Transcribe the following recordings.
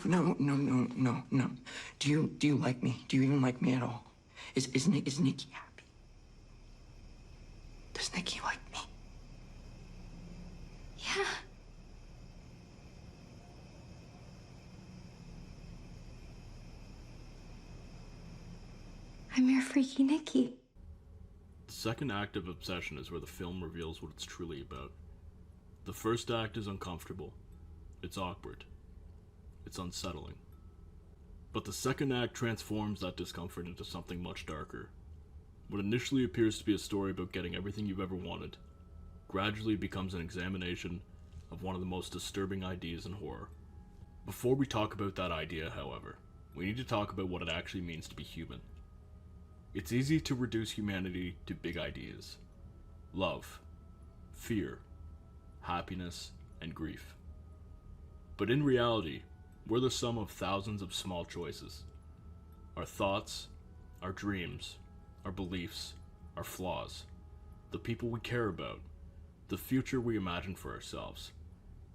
No. Do you like me? Do you even like me at all? Is Nikki happy? Does Nikki like me? Yeah. I'm your freaky Nikki. The second act of Obsession is where the film reveals what it's truly about. The first act is uncomfortable. It's awkward. It's unsettling. But the second act transforms that discomfort into something much darker. What initially appears to be a story about getting everything you've ever wanted gradually becomes an examination of one of the most disturbing ideas in horror. Before we talk about that idea, however, we need to talk about what it actually means to be human. It's easy to reduce humanity to big ideas: love, fear, happiness, and grief. But in reality, we're the sum of thousands of small choices. Our thoughts, our dreams, our beliefs, our flaws, the people we care about, the future we imagine for ourselves,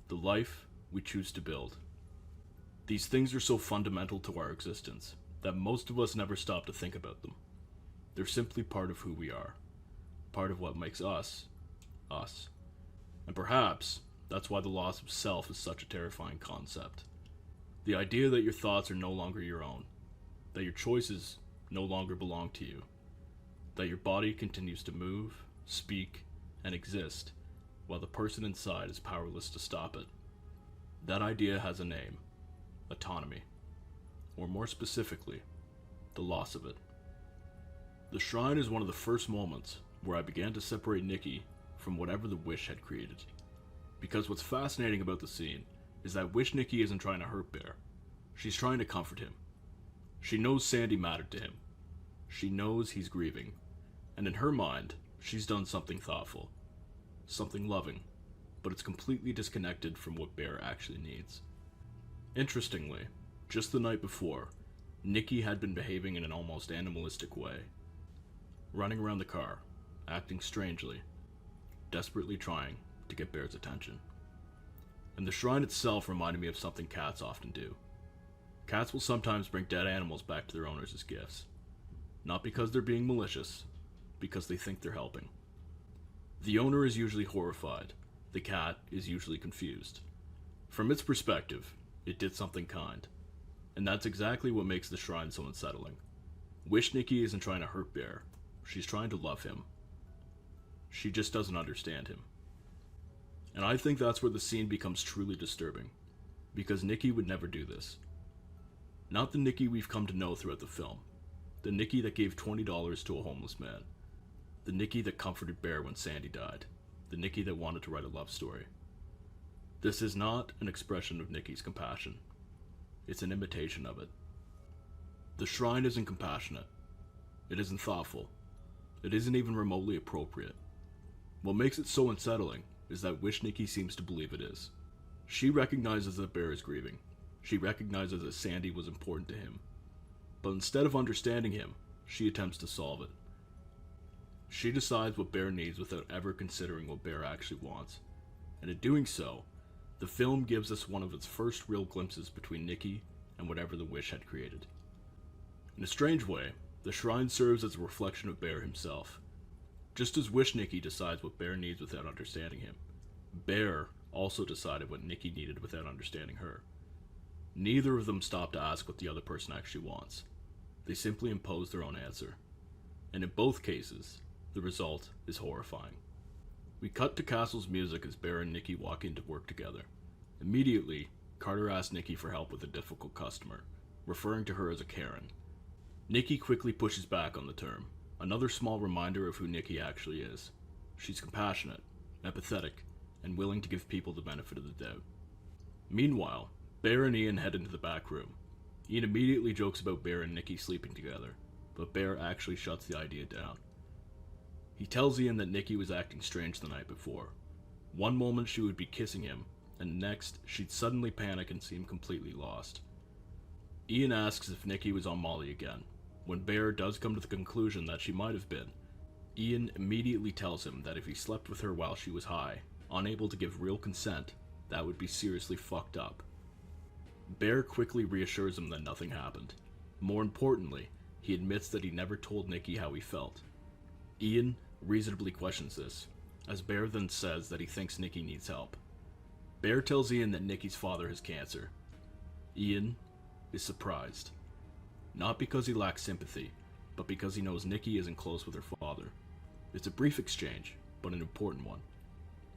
the life we choose to build. These things are so fundamental to our existence that most of us never stop to think about them. They're simply part of who we are, part of what makes us, us. And perhaps that's why the loss of self is such a terrifying concept. The idea that your thoughts are no longer your own, that your choices no longer belong to you, that your body continues to move, speak, and exist, while the person inside is powerless to stop it. That idea has a name: autonomy, or more specifically, the loss of it. The shrine is one of the first moments where I began to separate Nikki from whatever the Wish had created. Because what's fascinating about the scene is that Wish Nikki isn't trying to hurt Bear. She's trying to comfort him. She knows Sandy mattered to him. She knows he's grieving. And in her mind, she's done something thoughtful, something loving, but it's completely disconnected from what Bear actually needs. Interestingly, just the night before, Nikki had been behaving in an almost animalistic way, running around the car, acting strangely, desperately trying to get Bear's attention. And the shrine itself reminded me of something cats often do. Cats will sometimes bring dead animals back to their owners as gifts. Not because they're being malicious, because they think they're helping. The owner is usually horrified. The cat is usually confused. From its perspective, it did something kind. And that's exactly what makes the shrine so unsettling. Wish Nikki isn't trying to hurt Bear. She's trying to love him. She just doesn't understand him. And I think that's where the scene becomes truly disturbing, because Nikki would never do this. Not the Nikki we've come to know throughout the film. The Nikki that gave $20 to a homeless man. The Nikki that comforted Bear when Sandy died. The Nikki that wanted to write a love story. This is not an expression of Nikki's compassion. It's an imitation of it. The shrine isn't compassionate. It isn't thoughtful. It isn't even remotely appropriate. What makes it so unsettling is that Wish Nikki seems to believe it is. She recognizes that Bear is grieving. She recognizes that Sandy was important to him. But instead of understanding him, she attempts to solve it. She decides what Bear needs without ever considering what Bear actually wants. And in doing so, the film gives us one of its first real glimpses between Nikki and whatever the Wish had created. In a strange way, the shrine serves as a reflection of Bear himself. Just as Wish Nikki decides what Bear needs without understanding him, Bear also decided what Nikki needed without understanding her. Neither of them stopped to ask what the other person actually wants. They simply imposed their own answer. And in both cases, the result is horrifying. We cut to Castle's music as Bear and Nikki walk into work together. Immediately, Carter asks Nikki for help with a difficult customer, referring to her as a Karen. Nikki quickly pushes back on the term, another small reminder of who Nikki actually is. She's compassionate, empathetic, and willing to give people the benefit of the doubt. Meanwhile, Bear and Ian head into the back room. Ian immediately jokes about Bear and Nikki sleeping together, but Bear actually shuts the idea down. He tells Ian that Nikki was acting strange the night before. One moment she would be kissing him, and the next she'd suddenly panic and seem completely lost. Ian asks if Nikki was on Molly again. When Bear does come to the conclusion that she might have been, Ian immediately tells him that if he slept with her while she was high, unable to give real consent, that would be seriously fucked up. Bear quickly reassures him that nothing happened. More importantly, he admits that he never told Nikki how he felt. Ian reasonably questions this, as Bear then says that he thinks Nikki needs help. Bear tells Ian that Nikki's father has cancer. Ian is surprised. Not because he lacks sympathy, but because he knows Nikki isn't close with her father. It's a brief exchange, but an important one.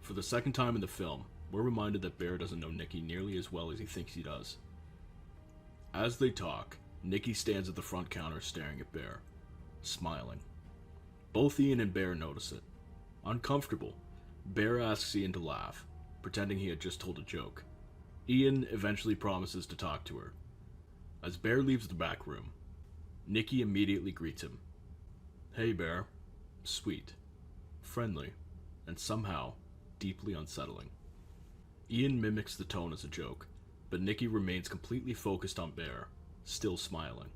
For the second time in the film, we're reminded that Bear doesn't know Nikki nearly as well as he thinks he does. As they talk, Nikki stands at the front counter staring at Bear, smiling. Both Ian and Bear notice it. Uncomfortable, Bear asks Ian to laugh, pretending he had just told a joke. Ian eventually promises to talk to her. As Bear leaves the back room, Nikki immediately greets him. Hey Bear. Sweet, friendly, and somehow deeply unsettling. Ian mimics the tone as a joke, but Nikki remains completely focused on Bear, still smiling.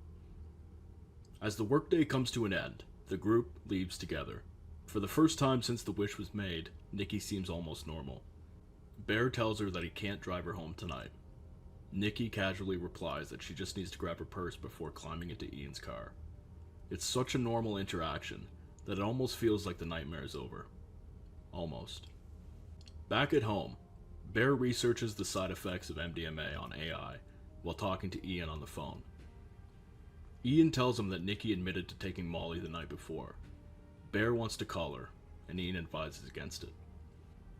As the workday comes to an end, the group leaves together. For the first time since the wish was made, Nikki seems almost normal. Bear tells her that he can't drive her home tonight. Nikki casually replies that she just needs to grab her purse before climbing into Ian's car. It's such a normal interaction that it almost feels like the nightmare is over. Almost. Back at home, Bear researches the side effects of MDMA on AI while talking to Ian on the phone. Ian tells him that Nikki admitted to taking Molly the night before. Bear wants to call her, and Ian advises against it.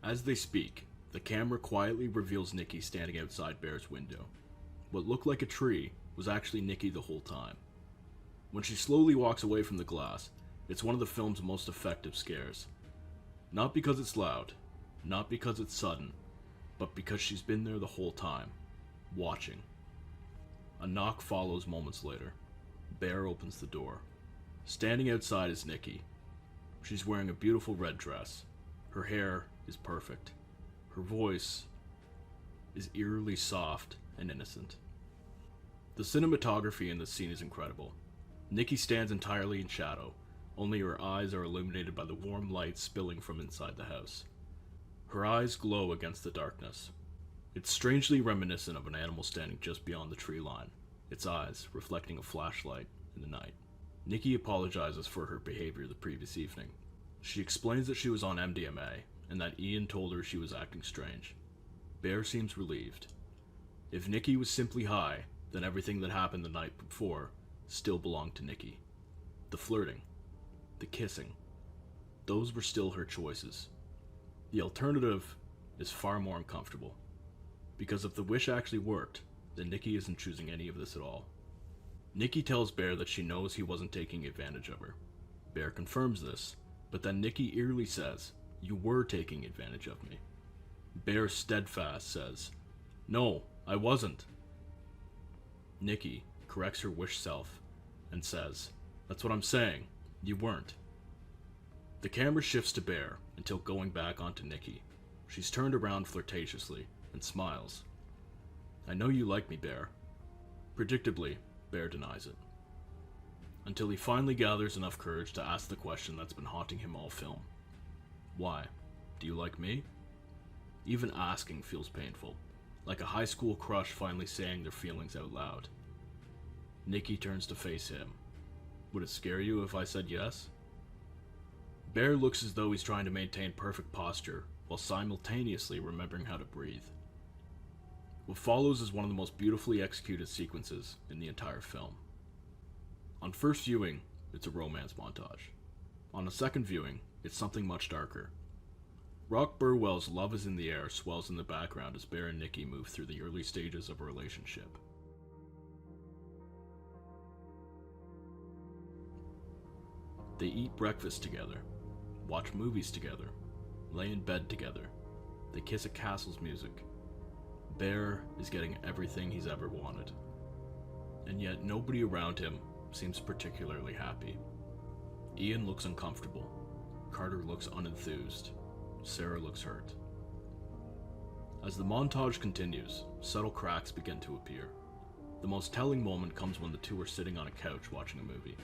As they speak, the camera quietly reveals Nikki standing outside Bear's window. What looked like a tree was actually Nikki the whole time. When she slowly walks away from the glass, it's one of the film's most effective scares. Not because it's loud, not because it's sudden, but because she's been there the whole time, watching. A knock follows moments later. Bear opens the door. Standing outside is Nikki. She's wearing a beautiful red dress. Her hair is perfect. Her voice is eerily soft and innocent. The cinematography in this scene is incredible. Nikki stands entirely in shadow. Only her eyes are illuminated by the warm light spilling from inside the house. Her eyes glow against the darkness. It's strangely reminiscent of an animal standing just beyond the tree line, its eyes reflecting a flashlight in the night. Nikki apologizes for her behavior the previous evening. She explains that she was on MDMA and that Ian told her she was acting strange. Bear seems relieved. If Nikki was simply high, then everything that happened the night before still belonged to Nikki. The flirting, the kissing, those were still her choices. The alternative is far more uncomfortable. Because if the wish actually worked, then Nikki isn't choosing any of this at all. Nikki tells Bear that she knows he wasn't taking advantage of her. Bear confirms this, but then Nikki eerily says, "You were taking advantage of me." Bear steadfast says, "No, I wasn't." Nikki corrects her wish self and says, "That's what I'm saying, you weren't." The camera shifts to Bear until going back onto Nikki. She's turned around flirtatiously and smiles. "I know you like me, Bear." Predictably, Bear denies it. Until he finally gathers enough courage to ask the question that's been haunting him all film. "Why? Do you like me?" Even asking feels painful, like a high school crush finally saying their feelings out loud. Nikki turns to face him. "Would it scare you if I said yes?" Bear looks as though he's trying to maintain perfect posture while simultaneously remembering how to breathe. What follows is one of the most beautifully executed sequences in the entire film. On first viewing, it's a romance montage. On a second viewing, it's something much darker. Rock Burwell's "Love is in the Air" swells in the background as Bear and Nikki move through the early stages of a relationship. They eat breakfast together, watch movies together, lay in bed together. They kiss at Castle's music. Bear is getting everything he's ever wanted. And yet nobody around him seems particularly happy. Ian looks uncomfortable. Carter looks unenthused. Sarah looks hurt. As the montage continues, subtle cracks begin to appear. The most telling moment comes when the two are sitting on a couch watching a movie.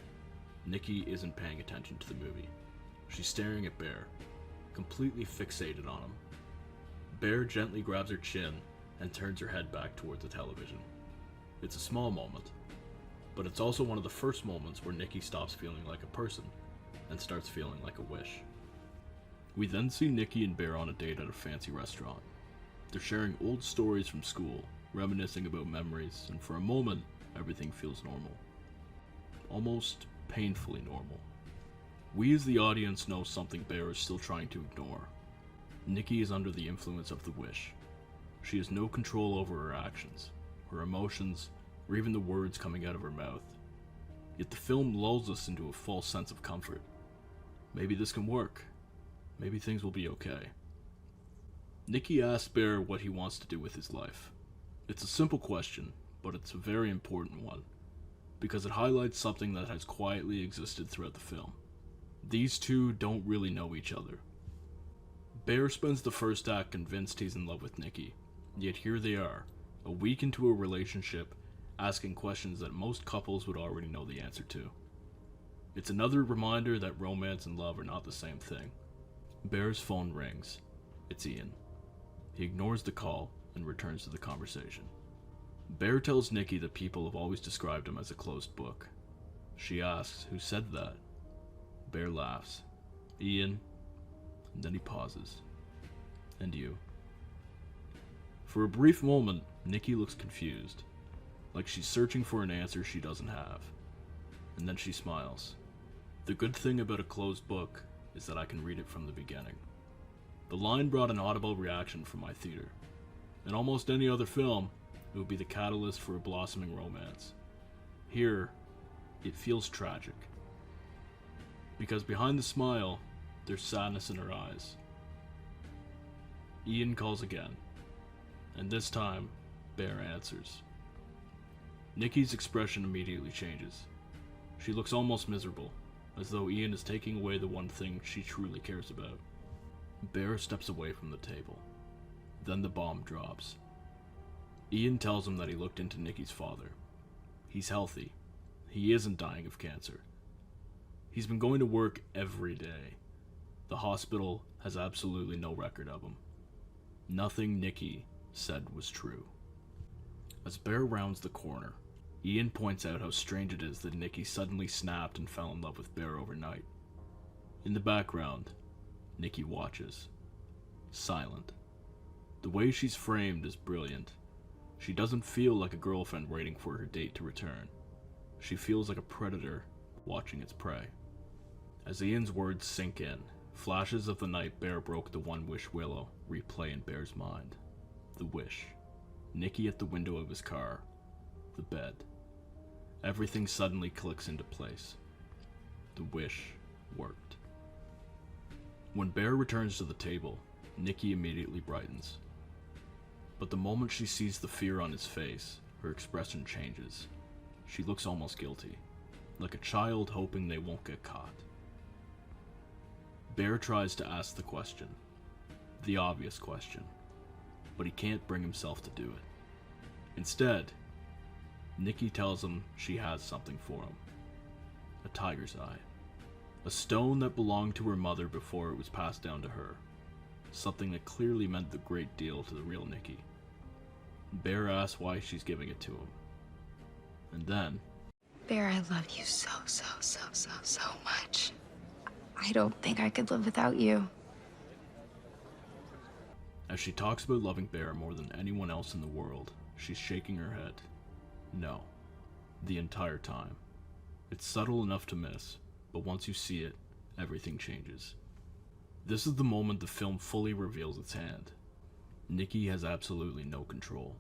Nikki isn't paying attention to the movie. She's staring at Bear, completely fixated on him. Bear gently grabs her chin and turns her head back toward the television. It's a small moment, but it's also one of the first moments where Nikki stops feeling like a person and starts feeling like a wish. We then see Nikki and Bear on a date at a fancy restaurant. They're sharing old stories from school, reminiscing about memories, and for a moment, everything feels normal. Almost painfully normal. We as the audience know something Bear is still trying to ignore. Nikki is under the influence of the wish. She has no control over her actions, her emotions, or even the words coming out of her mouth. Yet the film lulls us into a false sense of comfort. Maybe this can work. Maybe things will be okay. Nikki asks Bear what he wants to do with his life. It's a simple question, but it's a very important one, because it highlights something that has quietly existed throughout the film. These two don't really know each other. Bear spends the first act convinced he's in love with Nikki, yet here they are, a week into a relationship, asking questions that most couples would already know the answer to. It's another reminder that romance and love are not the same thing. Bear's phone rings. It's Ian. He ignores the call and returns to the conversation. Bear tells Nikki that people have always described him as a closed book. She asks who said that. Bear laughs. Ian. And then he pauses. And you. For a brief moment, Nikki looks confused, like she's searching for an answer she doesn't have. And then she smiles. The good thing about a closed book is that I can read it from the beginning. The line brought an audible reaction from my theater. In almost any other film, it would be the catalyst for a blossoming romance. Here, it feels tragic. Because behind the smile, there's sadness in her eyes. Ian calls again, and this time, Bear answers. Nikki's expression immediately changes. She looks almost miserable, as though Ian is taking away the one thing she truly cares about. Bear steps away from the table. Then the bomb drops. Ian tells him that he looked into Nikki's father. He's healthy. He isn't dying of cancer. He's been going to work every day. The hospital has absolutely no record of him. Nothing Nikki said was true. As Bear rounds the corner, Ian points out how strange it is that Nikki suddenly snapped and fell in love with Bear overnight. In the background, Nikki watches. Silent. The way she's framed is brilliant. She doesn't feel like a girlfriend waiting for her date to return. She feels like a predator watching its prey. As Ian's words sink in, flashes of the night Bear broke the one-wish willow replay in Bear's mind. The wish. Nikki at the window of his car. The bed. Everything suddenly clicks into place. The wish worked. When Bear returns to the table, Nikki immediately brightens. But the moment she sees the fear on his face, her expression changes. She looks almost guilty, like a child hoping they won't get caught. Bear tries to ask the question, the obvious question, but he can't bring himself to do it. Instead, Nikki tells him she has something for him. A tiger's eye. A stone that belonged to her mother before it was passed down to her. Something that clearly meant the great deal to the real Nikki. Bear asks why she's giving it to him. And then... Bear, I love you so much. I don't think I could live without you. As she talks about loving Bear more than anyone else in the world, she's shaking her head. No. The entire time. It's subtle enough to miss, but once you see it, everything changes. This is the moment the film fully reveals its hand. Nikki has absolutely no control.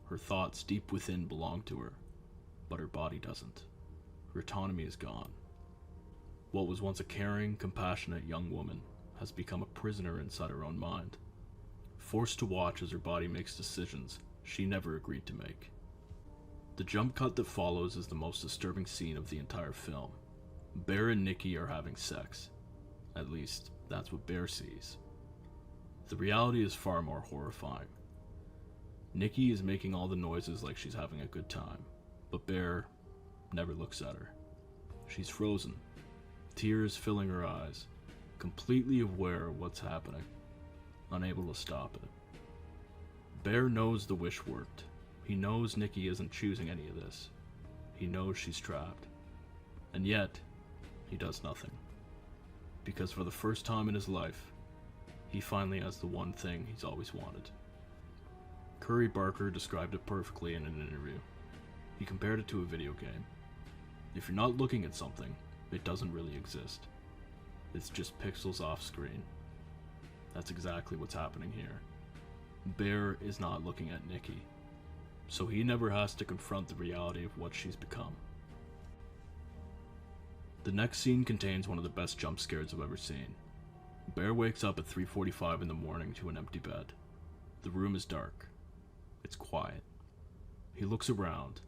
Her thoughts deep within belong to her, but her body doesn't. Her autonomy is gone. What was once a caring, compassionate young woman has become a prisoner inside her own mind, forced to watch as her body makes decisions she never agreed to make. The jump cut that follows is the most disturbing scene of the entire film. Bear and Nikki are having sex. At least, that's what Bear sees. The reality is far more horrifying. Nikki is making all the noises like she's having a good time, but Bear never looks at her. She's frozen, tears filling her eyes, completely aware of what's happening, unable to stop it. Bear knows the wish worked. He knows Nikki isn't choosing any of this. He knows she's trapped. And yet, he does nothing. Because for the first time in his life, he finally has the one thing he's always wanted. Curry Barker described it perfectly in an interview. He compared it to a video game. If you're not looking at something, it doesn't really exist. It's just pixels off screen. That's exactly what's happening here. Bear is not looking at Nikki, so he never has to confront the reality of what she's become. The next scene contains one of the best jump scares I've ever seen. Bear wakes up at 3:45 in the morning to an empty bed. The room is dark. It's quiet. He looks around.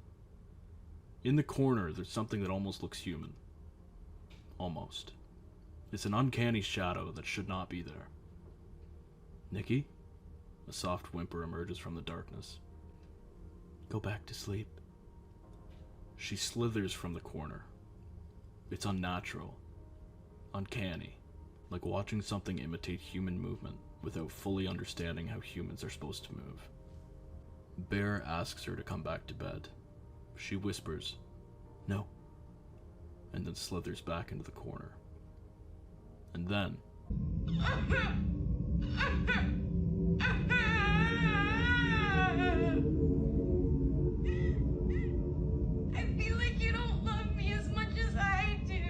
In the corner, there's something that almost looks human. Almost. It's an uncanny shadow that should not be there. Nikki? A soft whimper emerges from the darkness. Go back to sleep. She slithers from the corner. It's unnatural. Uncanny. Like watching something imitate human movement without fully understanding how humans are supposed to move. Bear asks her to come back to bed. She whispers, "No," and then slithers back into the corner. And then... I feel like you don't love me as much as I do.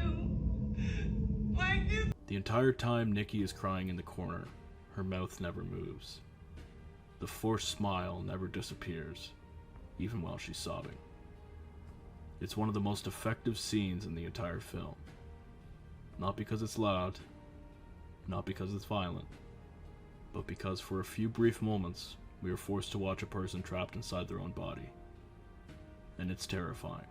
Why do... The entire time Nikki is crying in the corner, her mouth never moves. The forced smile never disappears, even while she's sobbing. It's one of the most effective scenes in the entire film. Not because it's loud, not because it's violent, but because for a few brief moments, we are forced to watch a person trapped inside their own body. And it's terrifying.